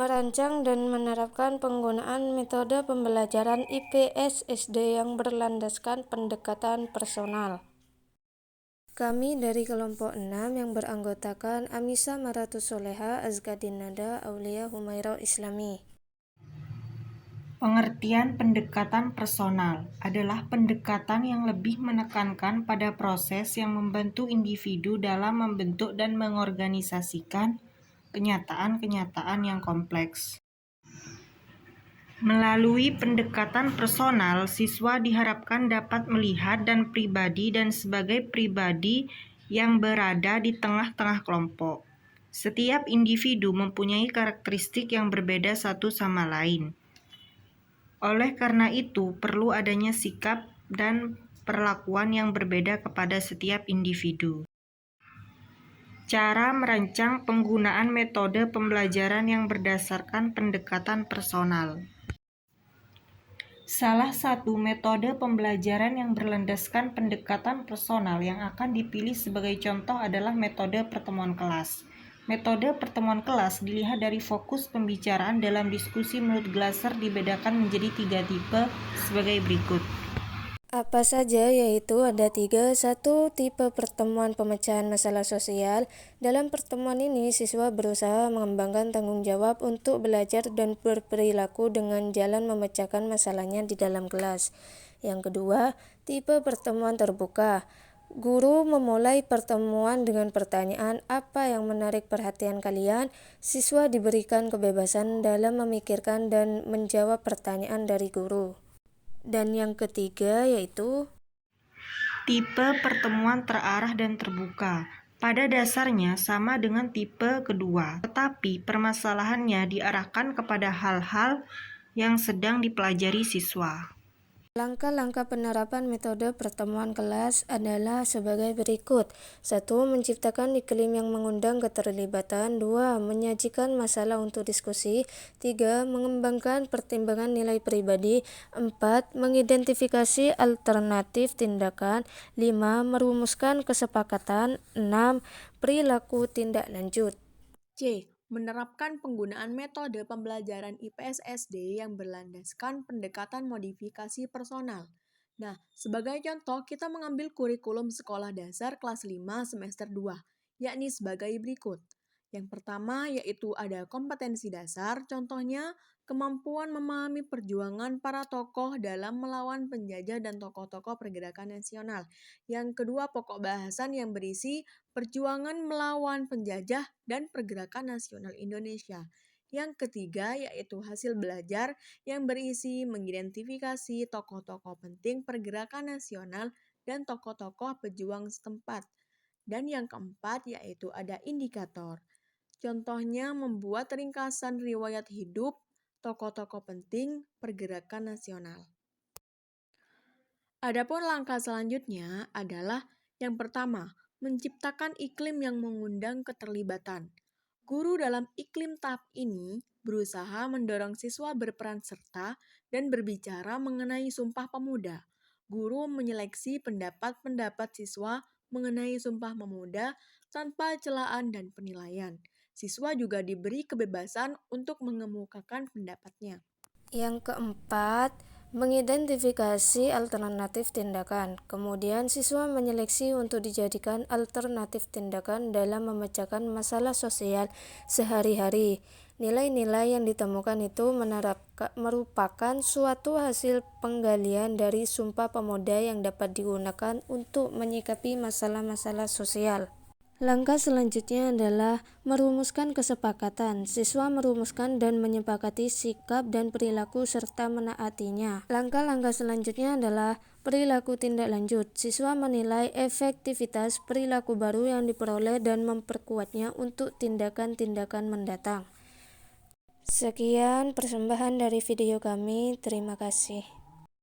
merancang dan menerapkan penggunaan metode pembelajaran IPS-SD yang berlandaskan pendekatan personal. Kami dari kelompok 6 yang beranggotakan Amisa Maratus Soleha, Azgadin Nada, Aulia Humairah Islami. Pengertian pendekatan personal adalah pendekatan yang lebih menekankan pada proses yang membantu individu dalam membentuk dan mengorganisasikan kenyataan-kenyataan yang kompleks. Melalui pendekatan personal, siswa diharapkan dapat melihat dan pribadi dan sebagai pribadi yang berada di tengah-tengah kelompok. Setiap individu mempunyai karakteristik yang berbeda satu sama lain. Oleh karena itu, perlu adanya sikap dan perlakuan yang berbeda kepada setiap individu. Cara merancang penggunaan metode pembelajaran yang berdasarkan pendekatan personal. Salah satu metode pembelajaran yang berlandaskan pendekatan personal yang akan dipilih sebagai contoh adalah metode pertemuan kelas. Metode pertemuan kelas dilihat dari fokus pembicaraan dalam diskusi menurut Glasser dibedakan menjadi 3 tipe sebagai berikut. Apa saja, yaitu ada 3. 1. Tipe pertemuan pemecahan masalah sosial. Dalam pertemuan ini, siswa berusaha mengembangkan tanggung jawab untuk belajar dan berperilaku dengan jalan memecahkan masalahnya di dalam kelas. Yang kedua, tipe pertemuan terbuka. Guru memulai pertemuan dengan pertanyaan, apa yang menarik perhatian kalian? Siswa diberikan kebebasan dalam memikirkan dan menjawab pertanyaan dari guru. Dan yang ketiga yaitu tipe pertemuan terarah dan terbuka. Pada dasarnya sama dengan tipe kedua, tetapi permasalahannya diarahkan kepada hal-hal yang sedang dipelajari siswa. langkah-langkah penerapan metode pertemuan kelas adalah sebagai berikut. 1. Menciptakan iklim yang mengundang keterlibatan. 2. Menyajikan masalah untuk diskusi. 3. Mengembangkan pertimbangan nilai pribadi. 4. Mengidentifikasi alternatif tindakan. 5. Merumuskan kesepakatan. 6. Perilaku tindak lanjut. C. Menerapkan penggunaan metode pembelajaran IPS-SD yang berlandaskan pendekatan modifikasi personal. Nah, sebagai contoh, kita mengambil kurikulum sekolah dasar kelas 5 semester 2, yakni sebagai berikut. Yang pertama yaitu ada kompetensi dasar, contohnya kemampuan memahami perjuangan para tokoh dalam melawan penjajah dan tokoh-tokoh pergerakan nasional. Yang kedua, pokok bahasan yang berisi perjuangan melawan penjajah dan pergerakan nasional Indonesia. Yang ketiga yaitu hasil belajar yang berisi mengidentifikasi tokoh-tokoh penting pergerakan nasional dan tokoh-tokoh pejuang setempat. Dan yang keempat yaitu ada indikator. Contohnya membuat ringkasan riwayat hidup tokoh-tokoh penting pergerakan nasional. Adapun langkah selanjutnya adalah yang pertama, menciptakan iklim yang mengundang keterlibatan. Guru dalam iklim tahap ini berusaha mendorong siswa berperan serta dan berbicara mengenai Sumpah Pemuda. Guru menyeleksi pendapat-pendapat siswa mengenai Sumpah Pemuda tanpa celaan dan penilaian. Siswa juga diberi kebebasan untuk mengemukakan pendapatnya. Yang keempat, mengidentifikasi alternatif tindakan. Kemudian siswa menyeleksi untuk dijadikan alternatif tindakan dalam memecahkan masalah sosial sehari-hari. Nilai-nilai yang ditemukan itu merupakan suatu hasil penggalian dari Sumpah Pemuda yang dapat digunakan untuk menyikapi masalah-masalah sosial. Langkah selanjutnya adalah merumuskan kesepakatan. Siswa merumuskan dan menyepakati sikap dan perilaku serta menaatinya. Langkah-langkah selanjutnya adalah perilaku tindak lanjut. Siswa menilai efektivitas perilaku baru yang diperoleh dan memperkuatnya untuk tindakan-tindakan mendatang. Sekian persembahan dari video kami. Terima kasih.